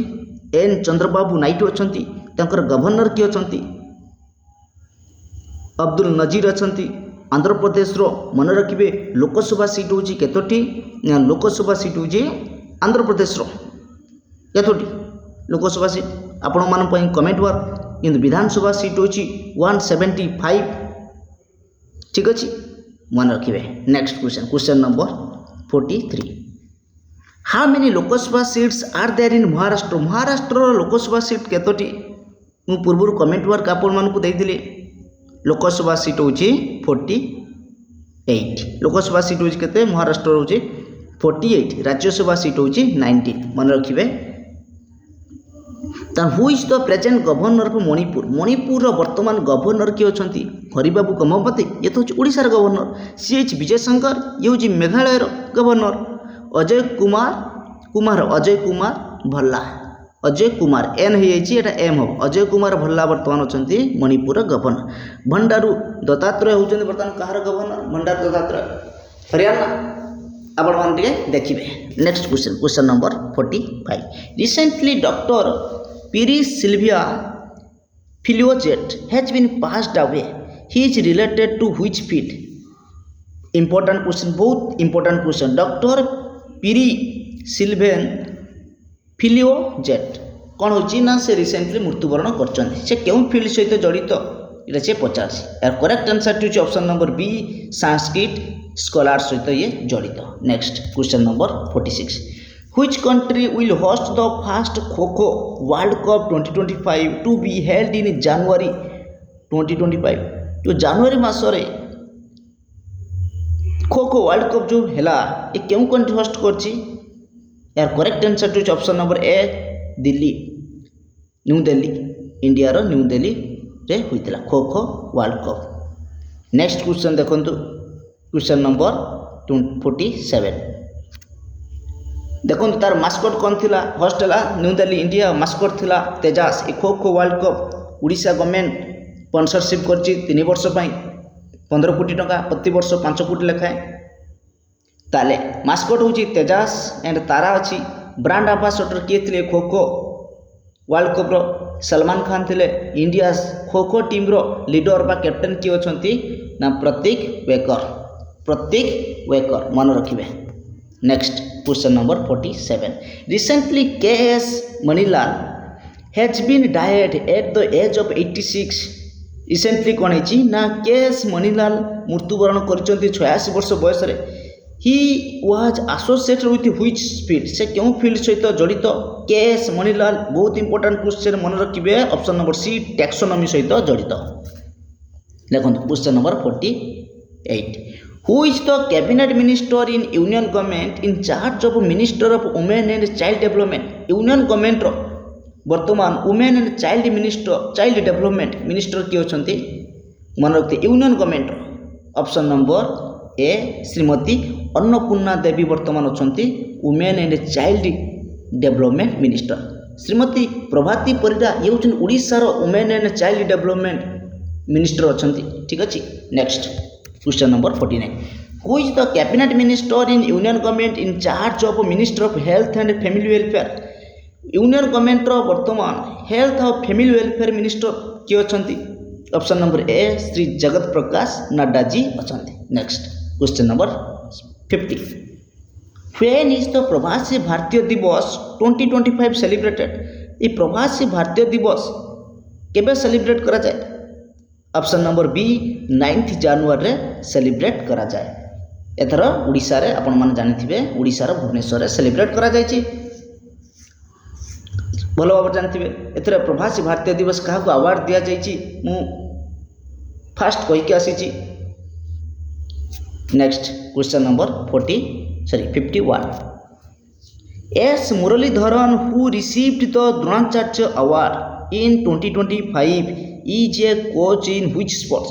एन चंद्रबाबू नायडू अछंती। तांकर गवर्नर किए अछंती? अब्दुल नजीर अछंती। आंध्र प्रदेश रो मन रखिए लोकसभा सीट होची केतोटी? लोकसभा सीट होची आंध्र प्रदेश रो केतोटी लोकसभा सीट आपण मान पई कमेंट वर्क। किंतु विधानसभा सीट होची 175। ठीक अछि मन रखिए। Next question number 43, how many Lok Sabha seats are there in Maharashtra. Maharashtra Lok Sabha seat केतोटी? मु पूर्व कमेंट वर्क आपण मान को देइदिली। लोकसभा सीट होची 48। लोकसभा सीट होची केते? महाराष्ट्र होची 48। राज्यसभा सीट होची 19 मन रखिए। Who is the present governor of Manipur. Manipur वर्तमान गवर्नर किए अछंती? हरिबाबू गमपति ये तो ओडिशार गवर्नर। CH विजय शंकर ये हूँ मेघालय गवर्नर। अजय कुमार भल्ला। अजय कुमार एन हो एम हम अजय कुमार भल्ला बर्तमान अच्छा मणिपुर गवर्नर। भंडारू दत्तात्रेय होती बर्तमान कहार गवर्नर? भंडारू दत्तात्रेय हरियाणा। आपण मैंने देखिए। Next question number 45, recently doctor Piri Silvia Filiojet has been passed away. He is related to which field? Important question, बहुत important question। डॉक्टर ପିରି ସିଲଭେନ୍ ଫିଲିଓଜେଟ୍ କ'ଣ ହେଉଛି ନା ସେ ରିସେଣ୍ଟଲି ମୃତ୍ୟୁବରଣ କରିଛନ୍ତି। ସେ କେଉଁ ଫିଲ୍ଡ ସହିତ ଜଡ଼ିତ ଏଇଟା ସେ ପଚାରିଛି। ଏହାର କରେକ୍ଟ ଆନ୍ସରଟି ହେଉଛି ଅପସନ୍ ନମ୍ବର ବି ସାଂସ୍କ୍ରିଟ ସ୍କଲାର ସହିତ ଇଏ ଜଡ଼ିତ। Next question number 46 Which country will host the first Kho-Kho World Cup 2025 to be held in January 2025? जो ଜାନୁଆରୀ ମାସରେ ଖୋ ୱାର୍ଲ୍ଡ କପ୍ ଯେଉଁ ହେଲା ଏ କେଉଁ କଣ୍ଟ୍ରି ହୋଷ୍ଟ କରିଛି? ଏହାର କରେକ୍ଟ ଆନ୍ସରଟି ହେଉଛି ଅପସନ୍ ନମ୍ବର ଏ ଦିଲ୍ଲୀ, ନ୍ୟୁ ଦିଲ୍ଲୀ, ଇଣ୍ଡିଆର ନ୍ୟୁ ଦିଲ୍ଲୀରେ ହୋଇଥିଲା kho world cup. Next question ଦେଖନ୍ତୁ, କ୍ୱେଶ୍ଚନ୍ ନମ୍ବର 47 ଦେଖନ୍ତୁ ତାର ମାସ୍କଟ୍ କ'ଣ ଥିଲା? ହୋଷ୍ଟ ହେଲା ନ୍ୟୁ ଦିଲ୍ଲୀ, ଇଣ୍ଡିଆ, ମାସ୍କଟ୍ ଥିଲା ତେଜାସ। ଏ kho world cup Odisha government sponsorship କରିଛି 3 ବର୍ଷ ପାଇଁ 15 କୋଟି ଟଙ୍କା, ପ୍ରତିବର୍ଷ 5 କୋଟି ଲେଖାଏଁ। ତାହେଲେ ମାସ୍କଟ୍ ହେଉଛି ତେଜାସ ଆଣ୍ଡ ତାରା ଅଛି। ବ୍ରାଣ୍ଡ ଆମ୍ବାସଡ଼ର କିଏ ଥିଲେ ଖୋ ୱାର୍ଲ୍ଡ କପ୍ର? ସଲମାନ ଖାନ ଥିଲେ। ଇଣ୍ଡିଆ ଖୋ ଟିମ୍ର ଲିଡର ବା କ୍ୟାପ୍ଟେନ୍ କିଏ ଅଛନ୍ତି? ନା ପ୍ରତୀକ ୱେକର ମନେ ରଖିବେ। Next question number 47 recently KS Manilal has been died at the age of 86। Recently କ'ଣ ହେଇଛି ନା KS ମଣିଲାଲ ମୃତ୍ୟୁବରଣ କରିଛନ୍ତି 86 ବର୍ଷ ବୟସରେ। He was associated with which field? ସେ କେଉଁ ଫିଲ୍ଡ ସହିତ ଜଡ଼ିତ? KS ମଣିଲାଲ ବହୁତ ଇମ୍ପୋର୍ଟାଣ୍ଟ କ୍ୱେଶ୍ଚନ୍ ମନେ ରଖିବେ। ଅପସନ୍ ନମ୍ବର ସି ଟ୍ୟାକ୍ସୋନମି ସହିତ ଜଡ଼ିତ। ଦେଖନ୍ତୁ question number 48 Who is the cabinet minister in union government in charge of minister of women and child development? Union government ବର୍ତ୍ତମାନ women and child development minister କିଏ ଅଛନ୍ତି? ମନେ ରଖିଥିବେ ୟୁନିୟନ ଗଭର୍ଣ୍ଣମେଣ୍ଟର। Option number A Shrimati Annapurna Devi ବର୍ତ୍ତମାନ ଅଛନ୍ତି women and child development minister. Shrimati Prabhati Parida ଇଏ ହେଉଛନ୍ତି ଓଡ଼ିଶାର women and child development minister ଅଛନ୍ତି। ଠିକ୍ ଅଛି। Next question number 49 Who is the cabinet minister in union government in charge of minister of health and family welfare? Union government वर्तमान health और family welfare minister किए अछंती? Option number A Shri Jagat Prakash Nadda ji अछंती। Next question number 50 When is the प्रवासी भारतीय दिवस 2025 celebrated? ये प्रवासी भारतीय दिवस केबे सेलिब्रेट करा जाए? ऑप्शन नंबर बी 9 जनवरी रे सेलिब्रेट करा जाए। एथर ओडिशा रे आपण माने जानिथिबे ओडिशा रो भुवनेश्वर रे सेलिब्रेट करा जायछि। भल भाव जानते एथर प्रवासी भारतीय दिवस क्या अवार्ड दि जाइए मु फास्ट कहीकि आसी। Next question number 51 S Muralidharan who received the Dronacharya award in 2025 is a coach in which sports?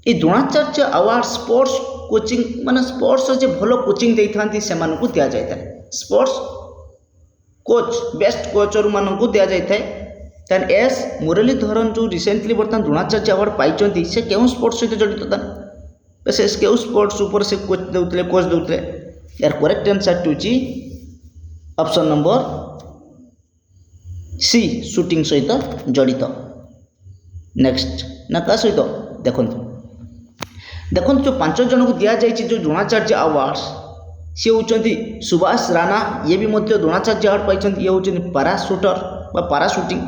ये द्रोणाचार्य अवार्ड स्पोर्ट्स कोचिंग माने स्पोर्ट्स जो भल कोचिंग दे था दि जाए स्पोर्ट्स कोच बेस्ट कोचर मानू दि जाए। एस मुरलीधरन जो रिसेंटली बर्तमान द्रोणाचार्य अवार्ड पाई से क्यों स्पोर्ट्स सहित जड़ित था? से क्यों स्पोर्ट्स ऊपर से कोच दौते? यार करेक्ट आंसर हूँ ऑप्शन नंबर सी शूटिंग सहित जड़ित। नेक्स्ट ना क्या सहित देखो जो 5 जन को दि जाए जो द्रोणाचार्य अवार्ड सी होती सुभाष राणा ये भी मध्य द्रोणाचार्य अवार्ड पाई। ये होती पाराशूटर व पाराशूटिंग।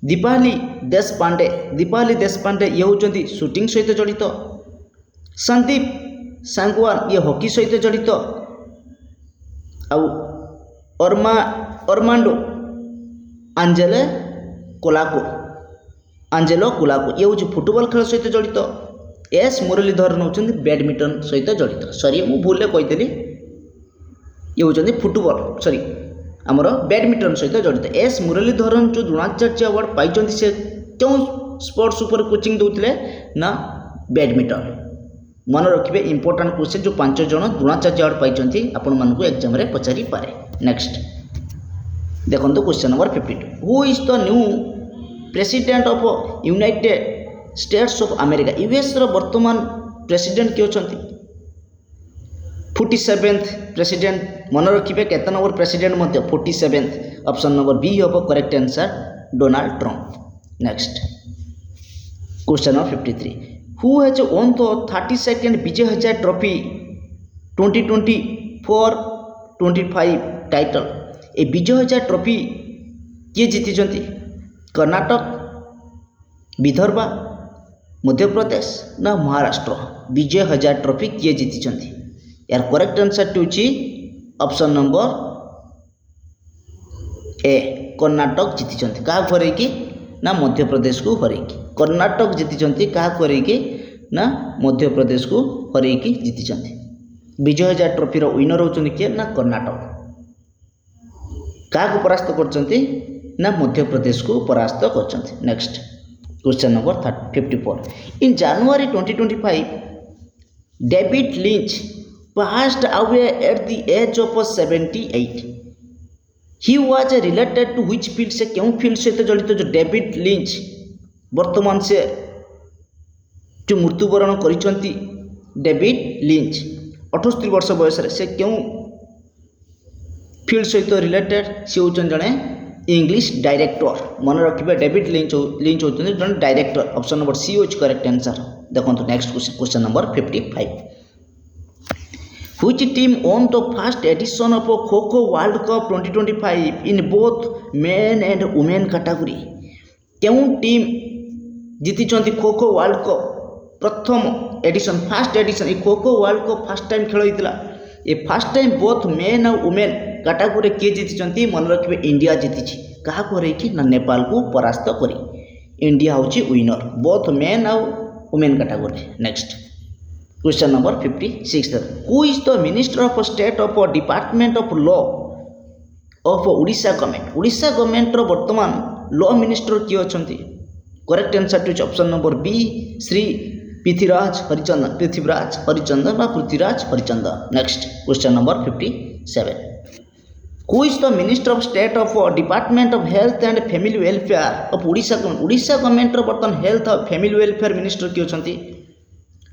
दीपाली देशपांडे ये होती शूटिंग सहित जड़ित। संदीप सांगवान ये हॉकी सहित जड़ित। अर्मांडो आंजेलो कोलाको ये हूँ फुटबॉल खेल सहित जड़ित। एस मुरलीधरन होती बैडमिंटन सहित जड़ित। सॉरी मु भूल कही ये होती फुटबॉल आमर बैडमिंटन सहित जड़ित। एस मुरलीधरन जो द्रोणाचार्य अवार्ड पाई से क्यों स्पोर्ट्स ऊपर कोचिंग दौते ना बैडमिंटन। मन रखिए इंपोर्टाट क्वेश्चन जो 5 जन द्रोणाचार्य अवार्ड पाई आपण मानक एग्जाम रे पचारि पारे। नेक्स्ट देखो question number 52 who is the new president of united states of America? US रो वर्तमान प्रेसिडेंट किए अछंती? 47th प्रेसिडेंट मन रखिए केते नंबर प्रेसिडेंट मध्य 47th। ऑप्शन नंबर बी हम correct answer Donald Trump. Next question number 53 who has won the 32nd Vijay Hazare trophy 2024 25 title ए विजय हजार ट्रॉफी किए जीति कर्नाटक विदर्भा मध्य प्रदेश ना महाराष्ट्र विजय हजार ट्रॉफी किए जीति यार correct answer to option number A Karnataka जीति क्या हरैकी ना मध्य प्रदेश को हरैकी कर्नाटक जीति क्या हरैकी ना मध्य प्रदेश को हरैकी जीति विजय हजार ट्रॉफीर विनर होचुंती किए ना कर्नाटक क्या परास्त करचंती ना मध्य प्रदेश को परास्त करचंती। Next question number 54 in January 2025 David Lynch passed away at the age of 78 he was related to which field से क्यों फील्ड सहित जड़ित जो डेविड लिंच वर्तमान से जो मृत्युवरण करिसंती डेविड लिंच 78 वर्ष बयस से क्यों फील्ड सहित रिलेटेड सी होचन जड़े इंग्लिश डायरेक्टर मन रखिए डेविड लिंच होचन जड़े डायरेक्टर ऑप्शन नंबर सी होच करेक्ट आंसर। देखो next question number 55 Which team won the first edition of Kho-Kho World Cup 2025 in both men and women category क्यों टीम जीति kho-kho world cup प्रथम edition first edition ये kho-kho world cup first time खेल होता ये first time both men और women category किए जीति मन रखिए इंडिया जीति क्या हरैकी ना नेपाल को परास्त करी इंडिया हूँ विनर बोथ मेन और women category. Next question number 56 who is the minister of state of department of law of Odisha government वर्तमान लॉ मिनिस्टर किए अच्छे correct answer to option number B Shri Prithviraj Harichandan बा Prithviraj Harichandan. Next question number 57 who is the minister of state of department of health and family welfare of Odisha government वर्तमान health और family welfare minister किए अच्छे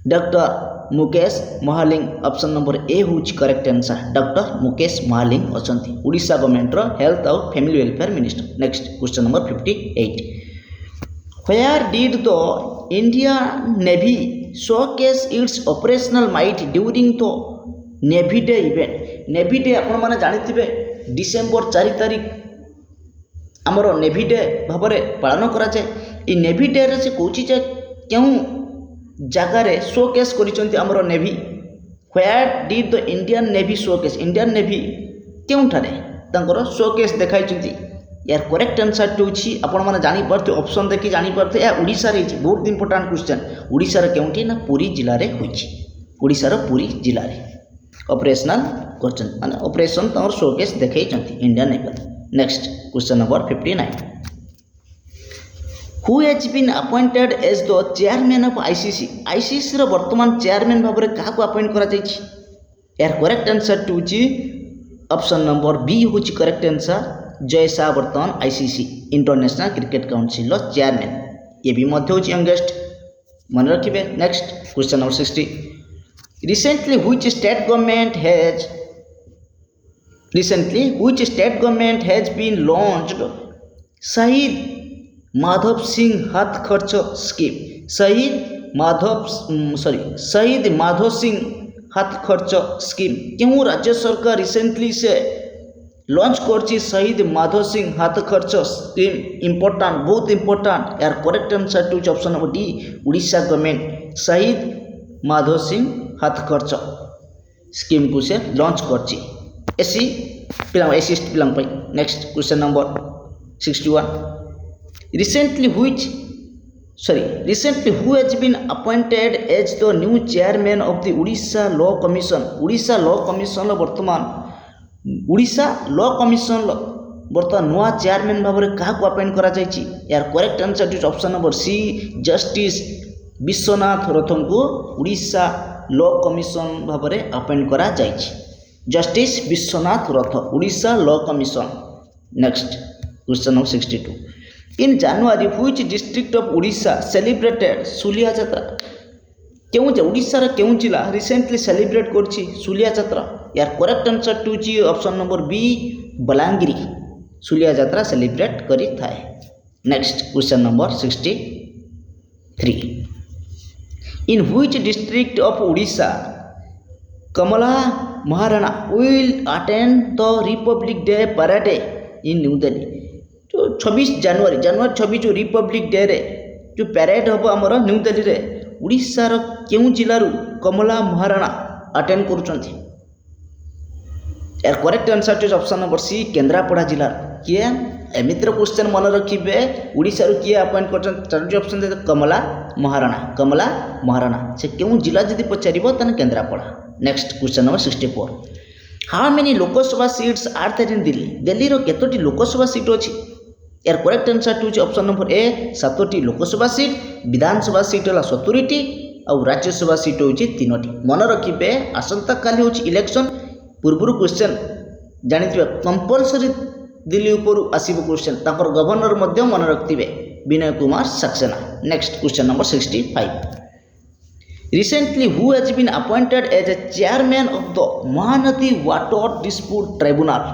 doctor Mukesh Mahaling option number A हूँ correct answer doctor Mukesh Mahaling अच्छा Odisha government health और family welfare minister. Next question number 58 Where did the Indian Navy showcase its operational might during the Navy Day event? Navy Day आपण माने जानिथिबे December 4 तारिख आमर navy day भाव में पालन करा जाए। ई नेवी डे रे से कहूँ जे क्यों जगार शोकेस कर navy where did the Indian navy showcase Indian navy क्योंठारे तांकर शोकेस देखाई यार करेक्ट आंसर टू आपण मैंने जापारे ऑप्शन देखिए जापारे या ओडिशा रे बहुत इंपोर्टाट क्वेश्चन ओडिशा केउंठी ना पुरी जिले में होइछि ओडिशा पुरी जिले में ऑपरेशनल क्वेश्चन माने ऑपरेशन तांकर शोकेस देखाई Indian navy. Next question number 59 who has been appointed as the chairman of ICC ICC रो वर्तमान चेयरमैन भाव में क्या अपॉइंट करा जाइछि यार correct answer to option number B हूँ करेक्ट आंसर जय शाह वर्तमान ICC international cricket council chairman ये भी मध्य हूँ यंगेस्ट मन रखिए। Next question number 60 recently which state government has been launched शहीद माधव सिंह हाथ खर्च स्कीम शहीद माधव सिंह हाथ खर्च स्कीम क्यों राज्य सरकार रिसेंटली से लॉन्च कर शहीद माधव सिंह हाथ खर्च स्कीम इंपोर्टाट बहुत इंपोर्टाट यार correct answer to option number D Odisha government शहीद माधव सिंह हाथ खर्च स्कीम को से लॉन्च कर एससी एससी पिला। Next question number 61 recently who has been appointed as the new chairman of the Odisha law commission वर्तमान नुआ चेयरमैन भाव में क्या अपॉइंट करा जाइछि यार correct answer to option number C justice Vishwanath रथम को उड़ीसा लॉ कमिशन भाव में अपॉइंट करा जाइछि justice Vishwanath Rath Orissa law commission. Next question number 62 in January which district of Orissa celebrated Sulia Yatra क्यों उड़ीसा क्यों जिला रिसेंटली सेलिब्रेट करछि सुलिया यात्रा यार correct answer to option number B Balangir Sulia Yatra celebrate करी थाए। Next question number 63 in which district of Orissa Kamala Maharana will attend the Republic Day parade in New Delhi. जो 26 जनवरी 26 जो Republic day रे जो पैरेड हम आमर न्यू दिल्ली रे उड़ीसार केउ जिल्लारू कमला महाराणा अटेंड करुचंती यार correct answer is option number C Kendrapara जिला किए एमितिर क्वेश्चन मन रखिबे उड़ीसारू किए अपॉइंट करचन चारोटी ऑप्शन दे कमला महाराणा से केउ जिला जदि पचारिबो तने Kendrapara next question number 64 how many Lok Sabha seats are there in Delhi Delhi रो केतोटी लोकसभा सीट अछि यार correct answer to option number A 7टी लोकसभा सीट विधानसभा सीट हला 70टी और राज्यसभा सीट होची 3टी मन रखिबे आसंता काली होची इलेक्शन पूर्वरु क्वेश्चन जानिथिबे कंपलसरी दिल्ली ऊपर आसीबो क्वेश्चन तापर गवर्नर मध्य मन रखथिबे Vinay Kumar Saxena next question number 65 Recently, who has been appointed as a chairman of the Mahanadi Water Dispute Tribunal?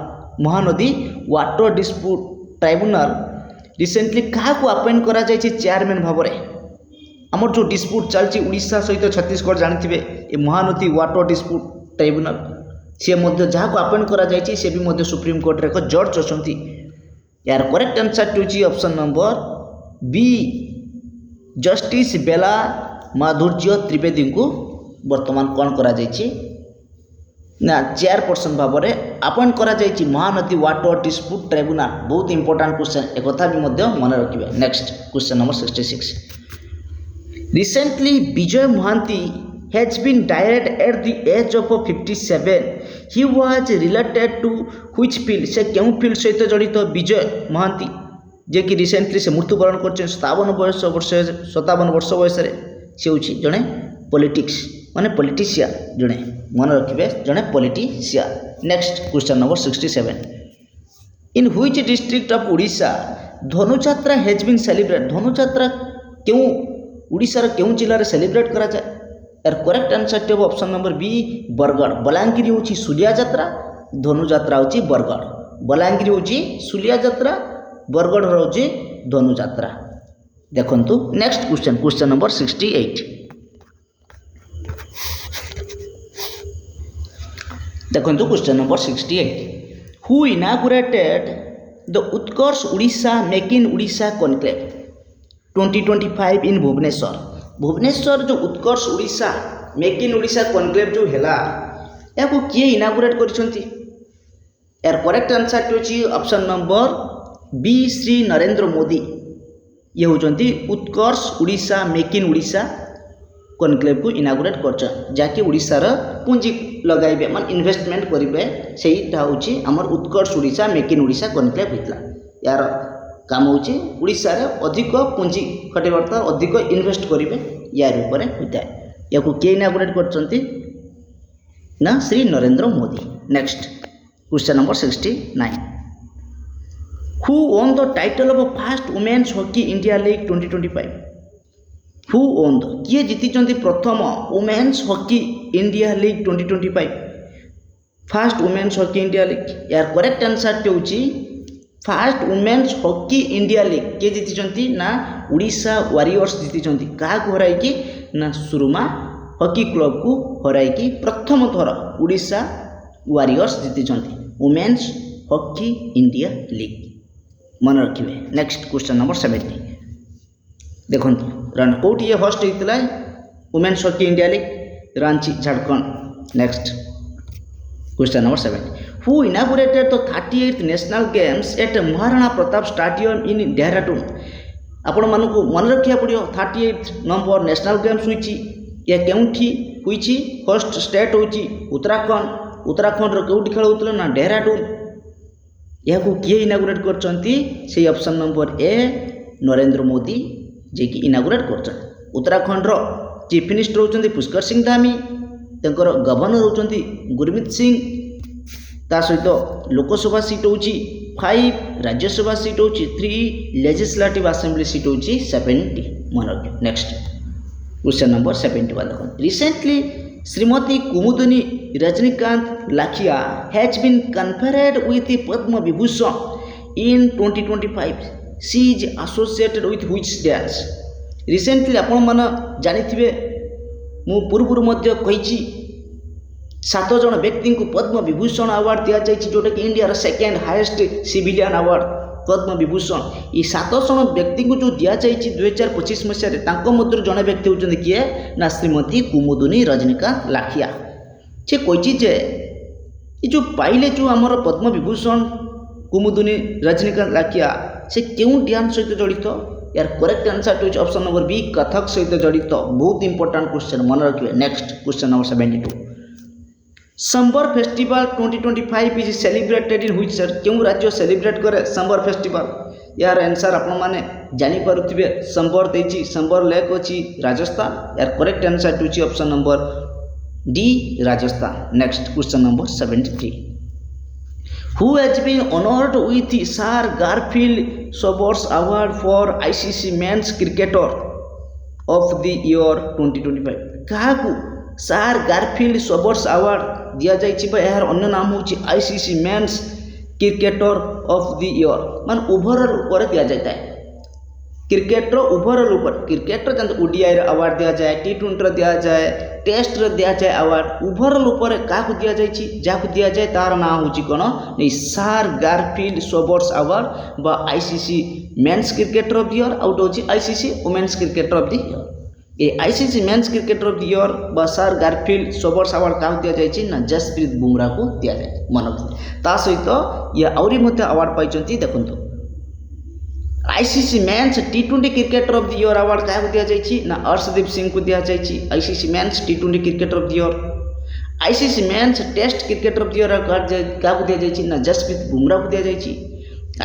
Mahanadi Water Dispute Tribunal recently क्या को अपॉइंट करा जाय छि चेयरमैन भाबरे हमर जो डिस्प्यूट चलछि उड़ीसा सहित छत्तीसगढ़ जानिथिबे ए महानदी वाटर डिस्प्यूट ट्राइब्यूनल से मध्य जहाँ को अपॉइंट करा जाय छि से भी मध्य सुप्रीम कोर्ट रे एक जज अछंती यार करेक्ट आंसर टू छि ऑप्शन नंबर बी जस्टिस बेला माधुर्य त्रिवेदी को वर्तमान कौन करा जायछि ना चेयरपर्सन भाव में अपॉइंट करा जायछि महानदी वाटर डिस्प्यूट ट्राइब्यूनल बहुत इंपोर्टेंट क्वेश्चन एक कथा भी मध्य मन रखिबे next question number 66 recently Vijay Mahanty has been died at the age of 57 he was related to which field से केउ फील्ड सहित जड़ित विजय महांती जे कि रिसेंटली से मृत्युवरण करछन 57 वर्ष बयस रे से होछि जणे पॉलिटिक्स माने पॉलिटिशियन जणे मन रखिबे जणे politician next question number 67 in which district of Odisha Dhanu Yatra has been celebrate Dhanu Yatra क्यों ओडिशा रे क्यों जिल्ला रे सेलिब्रेट करा जाय यार करेक्ट आंसर टे option number B Bargarh Balangir होछि सुलिया यात्रा धनुଯାत्रा होछि बरगढ़ बलांगीर होछि सुलिया यात्रा बरगढ़ होछि धनुଯାत्रा देखंतु नेक्स्ट क्वेश्चन नंबर 68 देखंतु question number 68 who inaugurated the Utkarsh Orissa make in Orissa conclave 2025 in Bhubaneswar जो Utkarsh Orissa make in Orissa conclave जो हैला याको किए इनागुरेट करछंती यार करेक्ट आंसर होची option number B Shri Narendra Modi ये होचंती Utkarsh Orissa make in Orissa conclave को इनागुरेट करछन जाके उड़ीसा रा पूंजी लगाइबे मान इन्वेस्टमेंट करिवे सेहीटा होची हमर Utkarsh Orissa make in Orissa conclave हितला यार काम होची उड़ीसा रे अधिक पूंजी खटेबर्ता अधिक इन्वेस्ट करिवे यार ऊपर होताय याको के इनागुरेट करछंती ना Shri Narendra Modi next question number 69 Who won the title of first women's hockey India League 2025? Who won the किए जीति प्रथम women's hockey India league 2025 first women's hockey India league यार करेक्ट आंसर होची first women's hockey India league किए जीति ना Orissa warriors जीति क्या हराई कि ना सुरुमा हॉकी क्लब को हराई कि प्रथम थर उड़ीसा वारियर्स जीति वुमेन्स हॉकी इंडिया लीग मन रखिए नेक्स्ट क्वेश्चन नंबर 70 देखो रन कौटी ये होस्ट होता है women's hockey India league Ranchi Jharkhand next question number 70 who inaugurated the 38th national games at Maharana Pratap stadium in Dehradun आपण मानकु मन रखिया पड़ियो 38th नंबर नेशनल गेम्स हुईची या केउठी हुईची होस्ट स्टेट होची उत्तराखंड रो केउठी खेल होतलो ना देहरादून यह को किए इनागुरेट करचंती से option number A Narendra Modi जे कि इनागुरेट करचन उत्तराखंड रो चीफ मिनिस्टर होचंती पुष्कर सिंह धामी तंकर गवर्नर होचंती गुरमीत सिंह ता सहित लोकसभा सीट होची 5 राज्यसभा सीट होची 3 लेजिस्लेटिव असेंबली सीट होची 70 मन रख नेक्स्ट क्वेश्चन नंबर 71 देखो recently Shrimati Kumudini Rajinikant Lakhia has been conferred with Padma Vibhushan in 2025 she is associated with which dance recently आपण मन जानिथिबे मु पूर्वरु मध्य कहिछि सात जन व्यक्ति को पद्म विभूषण अवार्ड दि जाए जोटा कि India second highest civilian award Padma Vibhushan. ये 7 जन व्यक्ति को जो दि जाए 2025 मसीह मध्य जड़े व्यक्ति होती किए ना श्रीमती कुमुदिनी रजनीकांत लाखिया। से कही जे ये जो पाइले जो आमर पद्म विभूषण कुमुदिनी रजनीकांत लाखिया से क्यों डांस सहित जड़ित। यार correct answer to option number B Kathak सहित जड़ित। बहुत इंपोर्टेंट क्वेश्चन मन रखिए। Next question number 72 summer festival 2025 is celebrated in which state. क्यों राज्य सेलिब्रेट करे समर फेस्टिवल। यार आंसर आपण माने जानी पारुथिबे संबर देछि संबर लेक अछि राजस्थान। यार correct answer to option number D Rajasthan. Next question number 73 Who has been honored with Sir Garfield Sobers Award for ICC Men's Cricketer of the Year 2025। क्या सार गारफिल्ड सोबर्स अवार्ड दि जाए यार अन्य नाम हूँ ICC men's cricketer of the year मान overall ऊपर दि जाए है क्रिकेटर ओभरऑल ऊपर क्रिकेटर जब ओडीआई अवार्ड दि जाए T20 दि जाए टेस्ट दि जाए अवार्ड ओभरऑल ऊपर क्या दि जाए जहाँ दि जाए तार ना हूँ कौन नहीं सार गारफिल्ड सोबर्स अवार्ड बा ICC men's cricketer of the year आउट हूँ ICC women's cricketer of the year. ये ICC men's cricketer of the year बा सर गारफिल्ड सोबर्स अवार्ड क्या दि जाए ना जसप्रीत बुमराह को दि जाए मन ता सहित ये आहरी अवार्ड पाई देखो ICC men's T20 cricketer of the year award क्या दि जाए ना अर्शदीप सिंह को दि जाए ICC men's T20 cricketer of the year. ICC men's test cricketer of the year क्या दि जाए ना जसप्रीत बुमराह को दि जाए।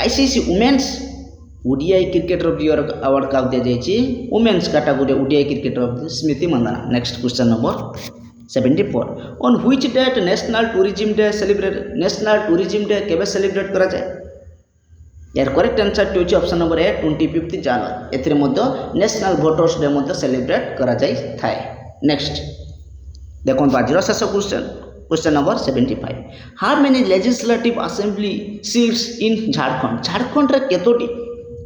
ICC women's ODI cricketer of the year award क्या दि जाए women's category ODI cricketer of the Smriti Mandhana. Next question number 74 on which date national tourism day celebrate. National tourism day केबे सेलिब्रेट करा जाए। यार correct answer to option number A 25 जनवरी एथिरे मध्य नेशनल वोटर्स डे मध्य सेलिब्रेट करा जाय थाए। नेक्स्ट देखो आज शेष question question number 75 how many legislative assembly seats in Jharkhand. Jharkhand रे केतोटी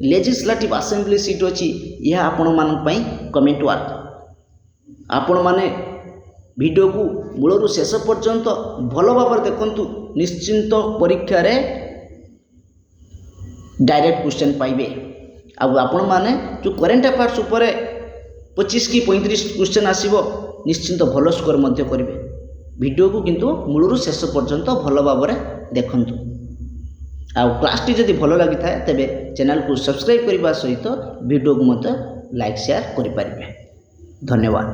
लेजिस्लेटिव असेंबली सीट अच्छी यह आपण मानी कमेंट वर्क। आपण माने वीडियो को मूलरू शेष पर्यंत भल भाव देखु निश्चिंत परीक्षा रे डायरेक्ट क्वेश्चन पाइबे। आपण माने जो करेंट अफेयर्स उपर 25 की 35 क्वेश्चन आसीबो निश्चिंत भल स्कोर मध्य करेंगे। वीडियो को किंतु मूलरू शेष पर्यंत भल भाव देखंतु। क्लास टी जदि भल लगी था तेबे चैनल को सब्सक्राइब करने सहित वीडियो को मत लाइक शेयर करें। धन्यवाद।